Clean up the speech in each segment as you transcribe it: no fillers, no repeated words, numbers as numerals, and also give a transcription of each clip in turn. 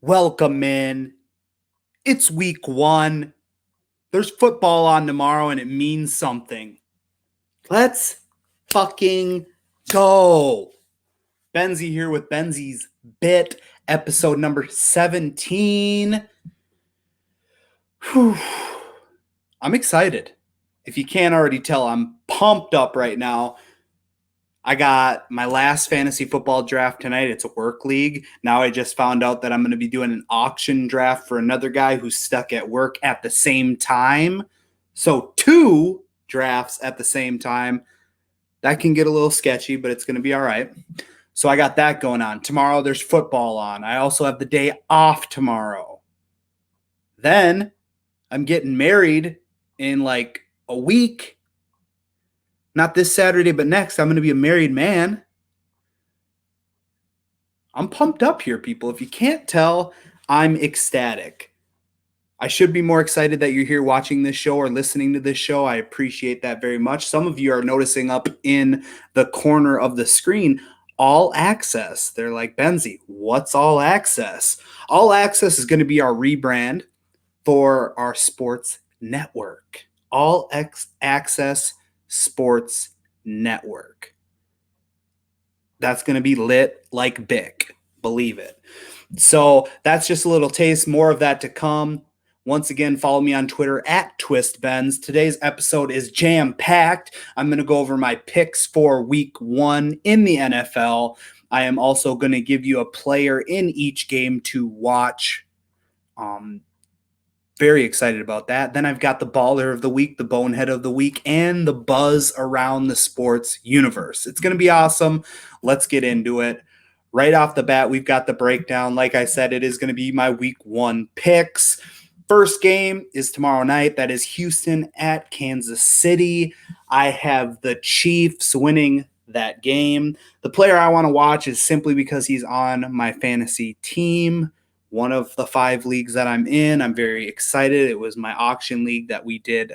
Welcome in. It's week one. There's football on tomorrow and it means something. Let's fucking go. Benzy here with Benzy's Bit, episode number 17. Whew. I'm excited. If you can't already tell, I'm pumped up right now. I got my last fantasy football draft tonight. It's a work league. Now I just found out that I'm going to be doing an auction draft for another guy who's stuck at work at the same time. So 2 drafts at the same time. That can get a little sketchy, but it's going to be all right. So I got that going on. Tomorrow there's football on. I also have the day off tomorrow. Then I'm getting married in like a week. Not this Saturday, but next. I'm going to be a married man. I'm pumped up here, people. If you can't tell, I'm ecstatic. I should be more excited that you're here watching this show or listening to this show. I appreciate that very much. Some of you are noticing up in the corner of the screen, all access. They're like, Benzy, what's all access? All access is going to be our rebrand for our sports network. All access sports network. That's going to be lit like Bic. Believe it. So that's just a little taste. More of that to come. Once again, follow me on Twitter at TwistBenz. Today's episode is jam-packed. I'm going to go over my picks for week 1 in the NFL. I am also going to give you a player in each game to watch. Very excited about that. Then I've got the baller of the week, the bonehead of the week, and the buzz around the sports universe. It's going to be awesome. Let's get into it. Right off the bat, we've got the breakdown. Like I said, it is going to be my week 1 picks. First game is tomorrow night. That is Houston at Kansas City. I have the Chiefs winning that game. The player I want to watch is simply because he's on my fantasy team. One of the 5 leagues that I'm in. I'm very excited. It was my auction league that we did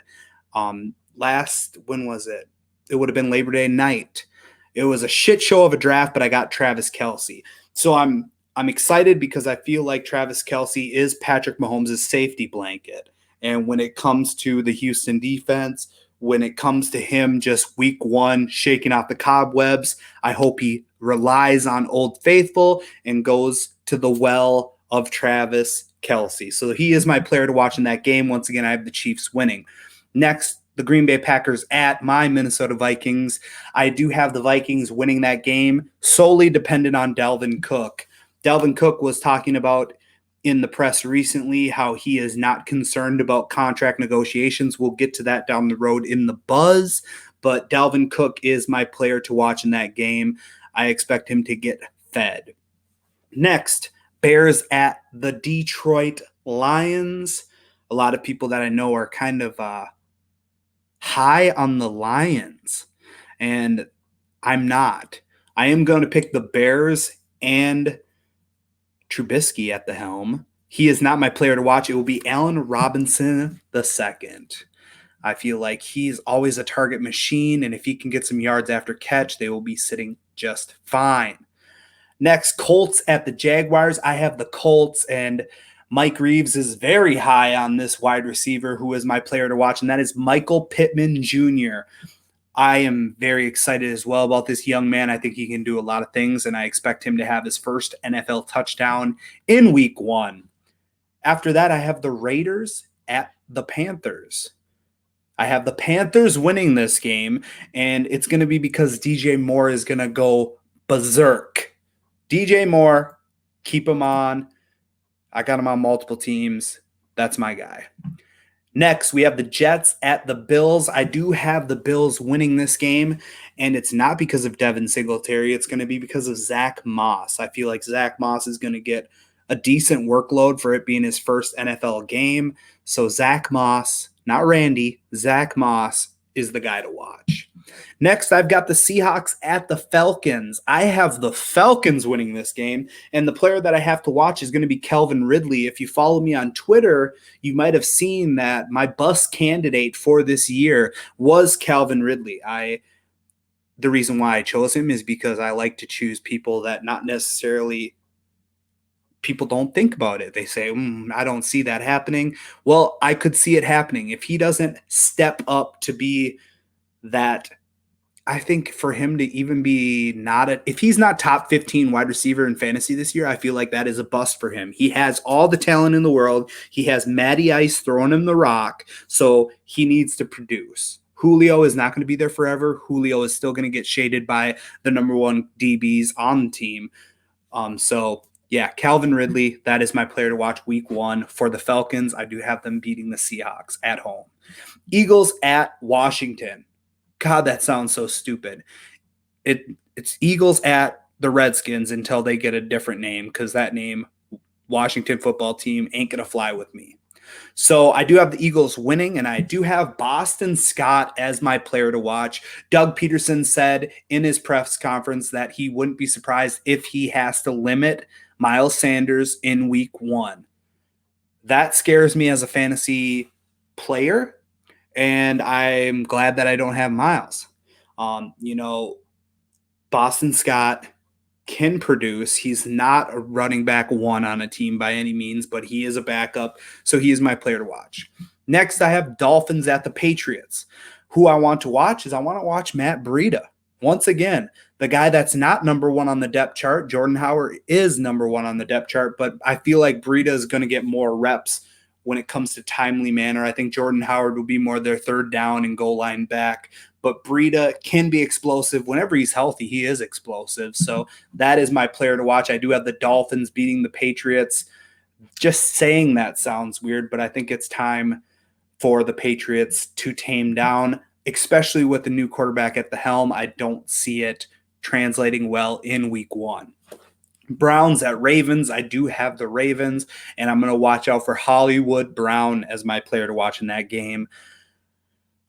when was it? It would have been Labor Day night. It was a shit show of a draft, but I got Travis Kelce. So I'm excited because I feel like Travis Kelce is Patrick Mahomes' safety blanket. And when it comes to the Houston defense, when it comes to him just week 1 shaking out the cobwebs, I hope he relies on Old Faithful and goes to the well of Travis Kelce. So he is my player to watch in that game. Once again, I have the Chiefs winning. Next, the Green Bay Packers at my Minnesota Vikings. I do have the Vikings winning that game, solely dependent on Dalvin Cook. Dalvin Cook was talking about in the press recently how he is not concerned about contract negotiations. We'll get to that down the road in the buzz, but Dalvin Cook is my player to watch in that game. I expect him to get fed. Next, Bears at the Detroit Lions. A lot of people that I know are kind of high on the Lions, and I'm not. I am going to pick the Bears and Trubisky at the helm. He is not my player to watch. It will be Allen Robinson II. I feel like he's always a target machine, and if he can get some yards after catch, they will be sitting just fine. Next, Colts at the Jaguars. I have the Colts, and Mike Reeves is very high on this wide receiver who is my player to watch, and that is Michael Pittman Jr. I am very excited as well about this young man. I think he can do a lot of things, and I expect him to have his first NFL touchdown in week 1. After that, I have the Raiders at the Panthers. I have the Panthers winning this game, and it's going to be because DJ Moore is going to go berserk. DJ Moore, keep him on. I got him on multiple teams. That's my guy. Next, we have the Jets at the Bills. I do have the Bills winning this game, and it's not because of Devin Singletary. It's going to be because of Zach Moss. I feel like Zach Moss is going to get a decent workload for it being his first NFL game. So Zach Moss, not Randy, Zach Moss is the guy to watch. Next, I've got the Seahawks at the Falcons. I have the Falcons winning this game, and the player that I have to watch is going to be Calvin Ridley. If you follow me on Twitter, you might have seen that my bus candidate for this year was Calvin Ridley. The reason why I chose him is because I like to choose people that not necessarily people don't think about it. They say, I don't see that happening. Well, I could see it happening. If he doesn't step up to be that, I think for him to even be if he's not top 15 wide receiver in fantasy this year, I feel like that is a bust for him. He has all the talent in the world. He has Matty Ice throwing him the rock, so he needs to produce. Julio is not going to be there forever. Julio is still going to get shaded by the number one DBs on the team. So yeah, Calvin Ridley, that is my player to watch week 1 for the Falcons. I do have them beating the Seahawks at home. Eagles at Washington. God, that sounds so stupid. It's Eagles at the Redskins until they get a different name, because that name, Washington football team, ain't going to fly with me. So I do have the Eagles winning, and I do have Boston Scott as my player to watch. Doug Peterson said in his press conference that he wouldn't be surprised if he has to limit Miles Sanders in week 1. That scares me as a fantasy player, and I'm glad that I don't have Miles. Boston Scott can produce. He's not a running back 1 on a team by any means, but he is a backup, so he is my player to watch. Next, I have Dolphins at the Patriots. Who I want to watch is I want to watch Matt Breida. Once again, the guy that's not number 1 on the depth chart. Jordan Howard is number 1 on the depth chart, but I feel like Breida is going to get more reps when it comes to timely manner. I think Jordan Howard will be more their third down and goal line back, but Breida can be explosive. Whenever he's healthy, he is explosive. So that is my player to watch. I do have the Dolphins beating the Patriots. Just saying that sounds weird, but I think it's time for the Patriots to tame down, especially with the new quarterback at the helm. I don't see it translating well in week 1. Browns at Ravens. I do have the Ravens, and I'm going to watch out for Hollywood Brown as my player to watch in that game.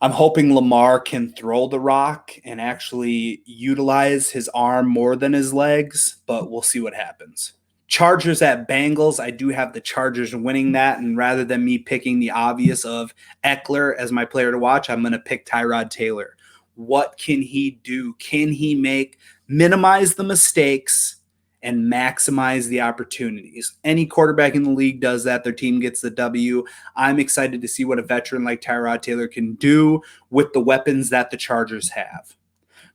I'm hoping Lamar can throw the rock and actually utilize his arm more than his legs, but we'll see what happens. Chargers at Bengals. I do have the Chargers winning that, and rather than me picking the obvious of Eckler as my player to watch, I'm going to pick Tyrod Taylor. What can he do? Can he minimize the mistakes and maximize the opportunities? Any quarterback in the league does that. Their team gets the W. I'm excited to see what a veteran like Tyrod Taylor can do with the weapons that the Chargers have.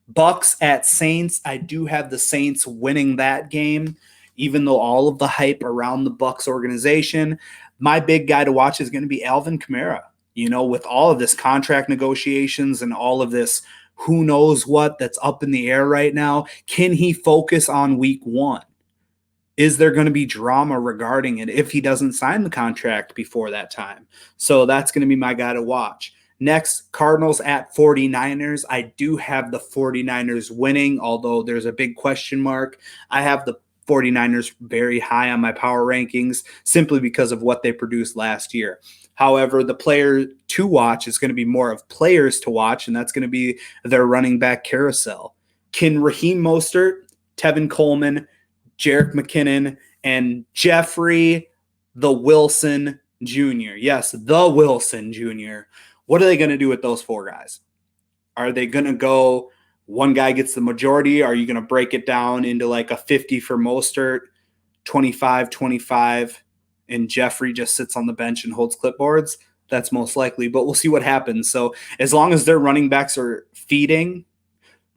Bucks at Saints. I do have the Saints winning that game, even though all of the hype around the Bucks organization. My big guy to watch is going to be Alvin Kamara. With all of this contract negotiations and all of this who knows what that's up in the air right now, can he focus on week 1? Is there going to be drama regarding it if he doesn't sign the contract before that time? So that's going to be my guy to watch. Next, Cardinals at 49ers. I do have the 49ers winning, although there's a big question mark. I have the 49ers very high on my power rankings simply because of what they produced last year. However, the player to watch is going to be more of players to watch, and that's going to be their running back carousel. Can Raheem Mostert, Tevin Coleman, Jerick McKinnon, and Jeffrey the Wilson Jr. Yes, the Wilson Jr. What are they going to do with those 4 guys? Are they going to go one guy gets the majority? Are you going to break it down into like a 50 for Mostert, 25-25, and Jeffrey just sits on the bench and holds clipboards? That's most likely, but we'll see what happens. So as long as their running backs are feeding,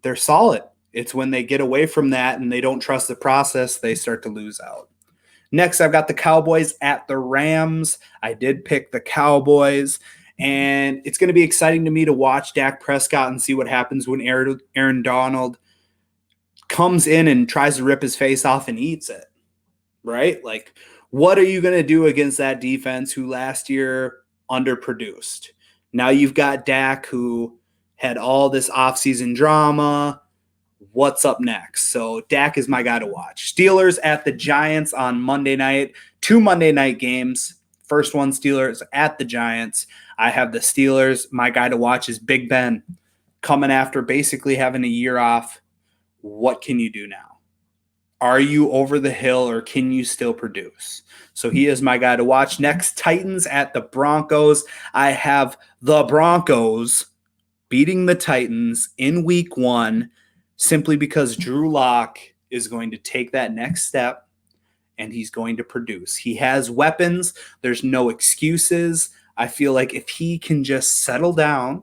they're solid. It's when they get away from that and they don't trust the process, they start to lose out. Next, I've got the Cowboys at the Rams. I did pick the Cowboys, and it's going to be exciting to me to watch Dak Prescott and see what happens when Aaron Donald comes in and tries to rip his face off and eats it, right? Like, what are you going to do against that defense who last year underproduced? Now you've got Dak, who had all this offseason drama. What's up next? So Dak is my guy to watch. Steelers at the Giants on Monday night. 2 Monday night games. First one, Steelers at the Giants. I have the Steelers. My guy to watch is Big Ben, coming after basically having a year off. What can you do now? Are you over the hill, or can you still produce? So he is my guy to watch. Next, Titans at the Broncos. I have the Broncos beating the Titans in week 1 simply because Drew Lock is going to take that next step and he's going to produce. He has weapons. There's no excuses. I feel like if he can just settle down,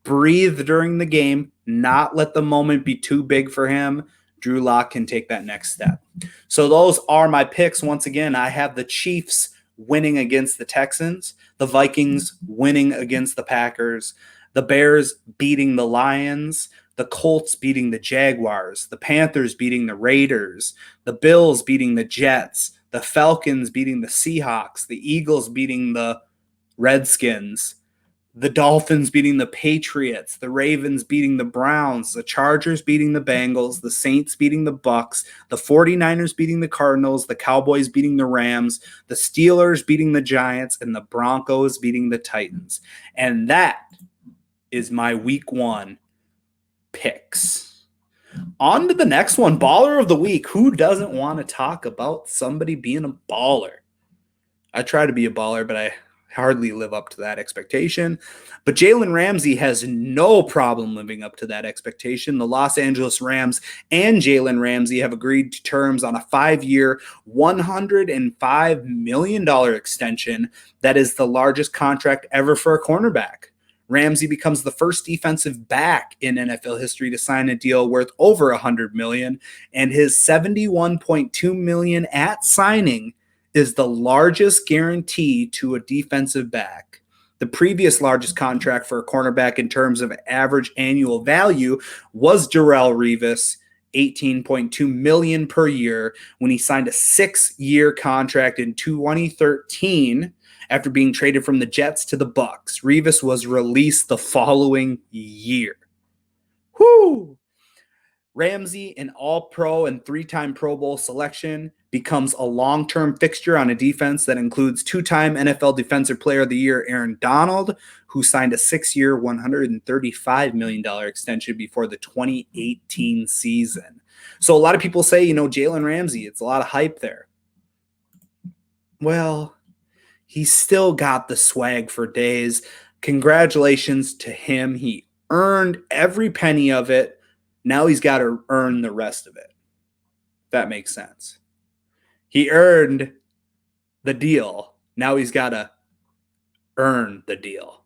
breathe during the game, not let the moment be too big for him, Drew Lock can take that next step. So those are my picks. Once again, I have the Chiefs winning against the Texans, the Vikings winning against the Packers, the Bears beating the Lions, the Colts beating the Jaguars, the Panthers beating the Raiders, the Bills beating the Jets, the Falcons beating the Seahawks, the Eagles beating the Redskins, the Dolphins beating the Patriots, the Ravens beating the Browns, the Chargers beating the Bengals, the Saints beating the Bucks, the 49ers beating the Cardinals, the Cowboys beating the Rams, the Steelers beating the Giants, and the Broncos beating the Titans. And that is my week 1 picks. On to the next one, baller of the week. Who doesn't want to talk about somebody being a baller? I try to be a baller, but I hardly live up to that expectation. But Jalen Ramsey has no problem living up to that expectation. The Los Angeles Rams and Jalen Ramsey have agreed to terms on a 5-year, $105 million extension that is the largest contract ever for a cornerback. Ramsey becomes the first defensive back in NFL history to sign a deal worth over $100 million, and his $71.2 million at signing is the largest guarantee to a defensive back. The previous largest contract for a cornerback in terms of average annual value was Darrelle Revis, $18.2 million per year, when he signed a 6-year contract in 2013 after being traded from the Jets to the Bucks. Revis was released the following year. Whoo! Ramsey, an All-Pro and 3-time Pro Bowl selection, becomes a long-term fixture on a defense that includes 2-time NFL Defensive Player of the Year Aaron Donald, who signed a 6-year, $135 million extension before the 2018 season. So a lot of people say, Jalen Ramsey, it's a lot of hype there. Well, he's still got the swag for days. Congratulations to him. He earned every penny of it. Now he's got to earn the rest of it. If that makes sense. He earned the deal. Now he's got to earn the deal.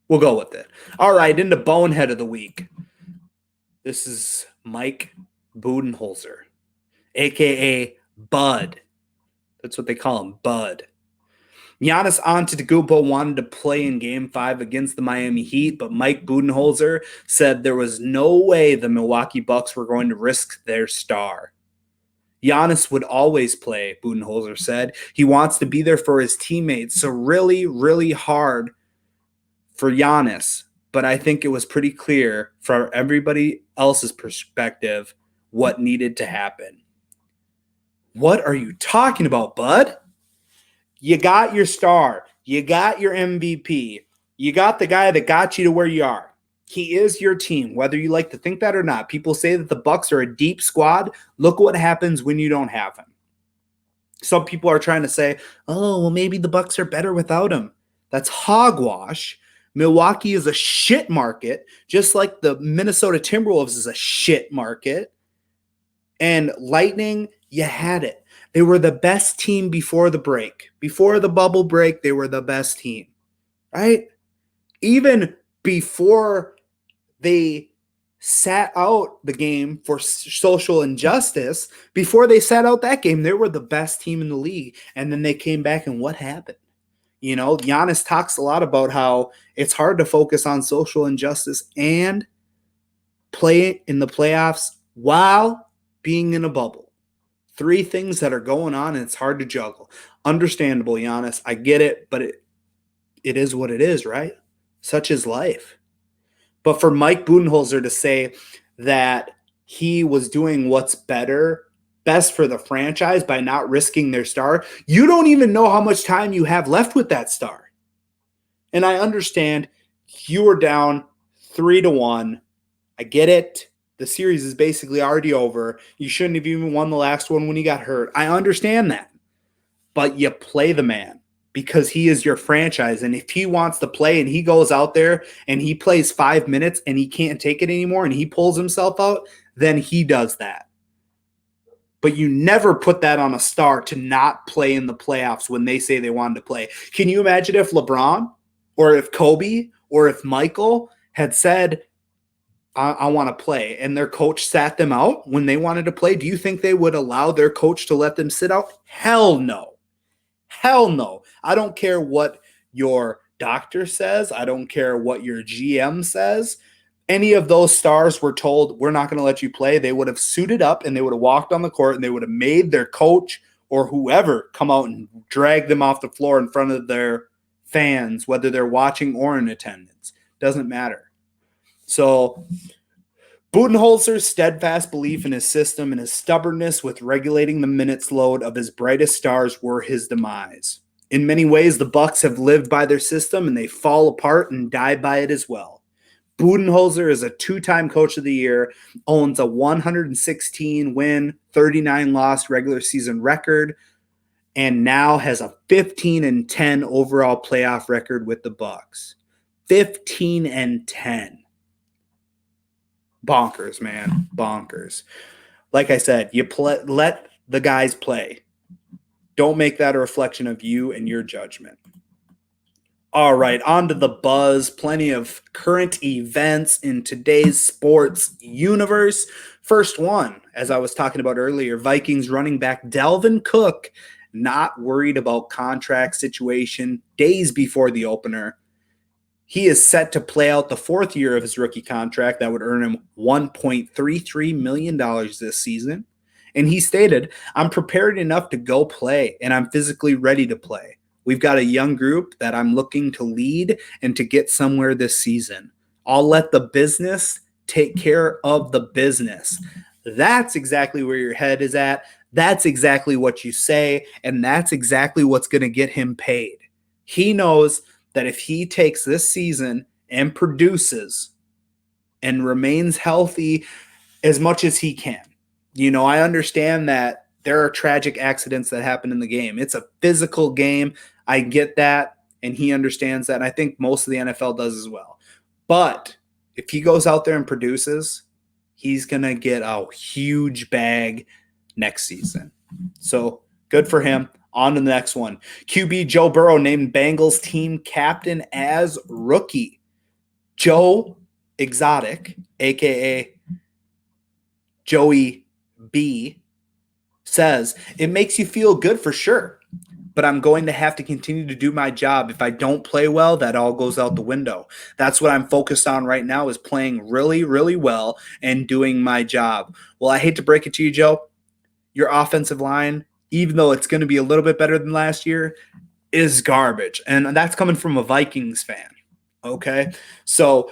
We'll go with it. All right, into Bonehead of the Week. This is Mike Budenholzer, a.k.a. Bud. That's what they call him, Bud. Giannis Antetokounmpo wanted to play in Game 5 against the Miami Heat, but Mike Budenholzer said there was no way the Milwaukee Bucks were going to risk their star. Giannis would always play, Budenholzer said. He wants to be there for his teammates, so really, really hard for Giannis. But I think it was pretty clear from everybody else's perspective what needed to happen. What are you talking about, bud? You got your star. You got your MVP. You got the guy that got you to where you are. He is your team, whether you like to think that or not. People say that the Bucks are a deep squad. Look what happens when you don't have him. Some people are trying to say, oh, well, maybe the Bucks are better without him. That's hogwash. Milwaukee is a shit market, just like the Minnesota Timberwolves is a shit market. And Lightning, you had it. They were the best team before the break. Before the bubble break, they were the best team, right? Even before they sat out the game for social injustice, before they sat out that game, they were the best team in the league. And then they came back, and what happened? Giannis talks a lot about how it's hard to focus on social injustice and play in the playoffs while being in a bubble. 3 things that are going on, and it's hard to juggle. Understandable, Giannis. I get it, but it is what it is, right? Such is life. But for Mike Budenholzer to say that he was doing what's best for the franchise by not risking their star, you don't even know how much time you have left with that star. And I understand you were down 3-1. I get it. The series is basically already over. You shouldn't have even won the last one when he got hurt. I understand that. But you play the man because he is your franchise. And if he wants to play and he goes out there and he plays 5 minutes and he can't take it anymore and he pulls himself out, then he does that. but you never put that on a star to not play in the playoffs when they say they wanted to play. Can you imagine if LeBron or if Kobe or if Michael had said, I want to play, and their coach sat them out when they wanted to play? Do you think they would allow their coach to let them sit out? Hell no. Hell no. I don't care what your doctor says. I don't care what your GM says. Any of those stars were told, we're not going to let you play, they would have suited up and they would have walked on the court and they would have made their coach or whoever come out and drag them off the floor in front of their fans, whether they're watching or in attendance. Doesn't matter. So Budenholzer's steadfast belief in his system and his stubbornness with regulating the minutes load of his brightest stars were his demise. In many ways, the Bucks have lived by their system and they fall apart and die by it as well. Budenholzer is a two-time Coach of the Year, owns a 116-win, 39-loss regular season record, and now has a 15-10 overall playoff record with the Bucks. 15-10. Bonkers, man. Bonkers. Like I said, let the guys play. Don't make that a reflection of you and your judgment. All right, on to the buzz. Plenty of current events in today's sports universe. First one, as I was talking about earlier, Vikings running back Dalvin Cook not worried about contract situation days before the opener. He is set to play out the fourth year of his rookie contract that would earn him $1.33 million this season. And he stated, I'm prepared enough to go play, and I'm physically ready to play. We've got a young group that I'm looking to lead and to get somewhere this season. I'll let the business take care of the business. That's exactly where your head is at. That's exactly what you say, and that's exactly what's going to get him paid. He knows that if he takes this season and produces and remains healthy as much as he can, I understand that there are tragic accidents that happen in the game. It's a physical game. I get that, and he understands that, and I think most of the NFL does as well. But if he goes out there and produces, he's going to get a huge bag next season. So good for him. On to the next one. QB Joe Burrow named Bengals team captain as rookie. Joe Exotic, a.k.a. Joey B, says, it makes you feel good for sure, but I'm going to have to continue to do my job. If I don't play well, that all goes out the window. That's what I'm focused on right now, is playing really, really well and doing my job. Well, I hate to break it to you, Joe. Your offensive line, even though it's going to be a little bit better than last year, is garbage. And that's coming from a Vikings fan. Okay? So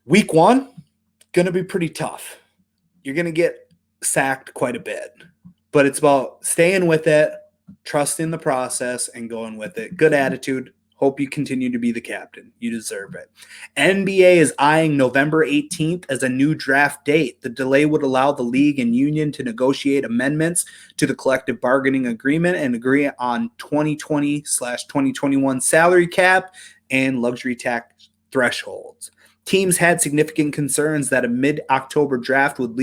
week one, going to be pretty tough. You're going to get sacked quite a bit. But it's about staying with it, trusting the process, and going with it. Good attitude. Hope you continue to be the captain. You deserve it. NBA is eyeing November 18th as a new draft date. The delay would allow the league and union to negotiate amendments to the collective bargaining agreement and agree on 2020/2021 salary cap and luxury tax thresholds. Teams had significant concerns that a mid-October draft would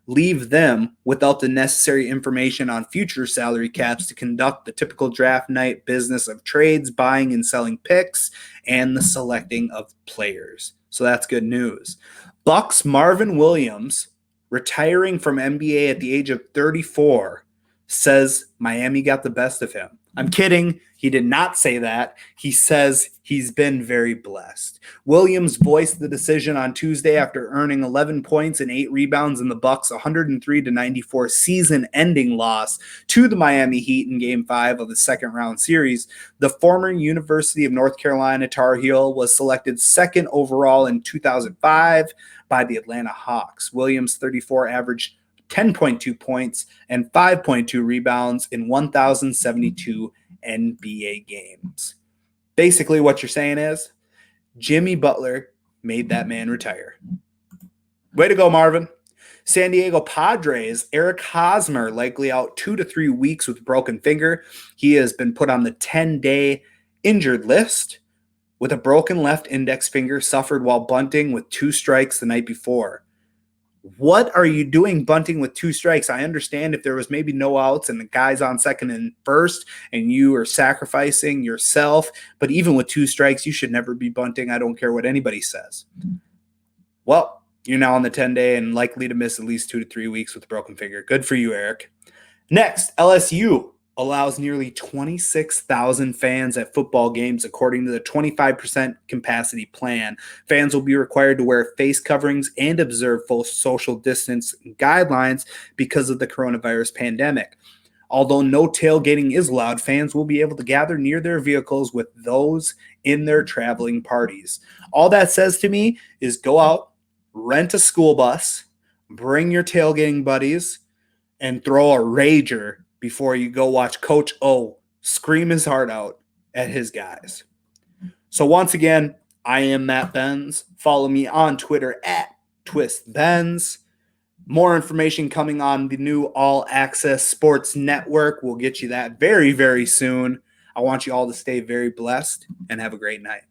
leave them without the necessary information on future salary caps to conduct the typical draft night business of trades, buying and selling picks, and the selecting of players. So that's good news. Bucks Marvin Williams, retiring from NBA at the age of 34, says Miami got the best of him. I'm kidding. He did not say that. He says he's been very blessed. Williams voiced the decision on Tuesday after earning 11 points and 8 rebounds in the Bucks' 103-94 season-ending loss to the Miami Heat in Game 5 of the second-round series. The former University of North Carolina Tar Heel was selected second overall in 2005 by the Atlanta Hawks. Williams, 34, averaged 10.2 points and 5.2 rebounds in 1,072 NBA games. Basically, what you're saying is Jimmy Butler made that man retire. Way to go, Marvin. San Diego Padres, Eric Hosmer, likely out 2 to 3 weeks with a broken finger. He has been put on the 10-day injured list with a broken left index finger suffered while bunting with 2 strikes the night before. What are you doing bunting with 2 strikes? I understand if there was maybe no outs and the guy's on second and first and you are sacrificing yourself, but even with 2 strikes, you should never be bunting. I don't care what anybody says. Well, you're now on the 10-day and likely to miss at least 2 to 3 weeks with a broken finger. Good for you, Eric. Next, LSU allows nearly 26,000 fans at football games according to the 25% capacity plan. Fans will be required to wear face coverings and observe full social distance guidelines because of the coronavirus pandemic. Although no tailgating is allowed, fans will be able to gather near their vehicles with those in their traveling parties. All that says to me is go out, rent a school bus, bring your tailgating buddies, and throw a rager before you go watch Coach O scream his heart out at his guys. So once again, I am Matt Benz. Follow me on Twitter at TwistBenz. More information coming on the new All Access Sports Network. We'll get you that very, very soon. I want you all to stay very blessed and have a great night.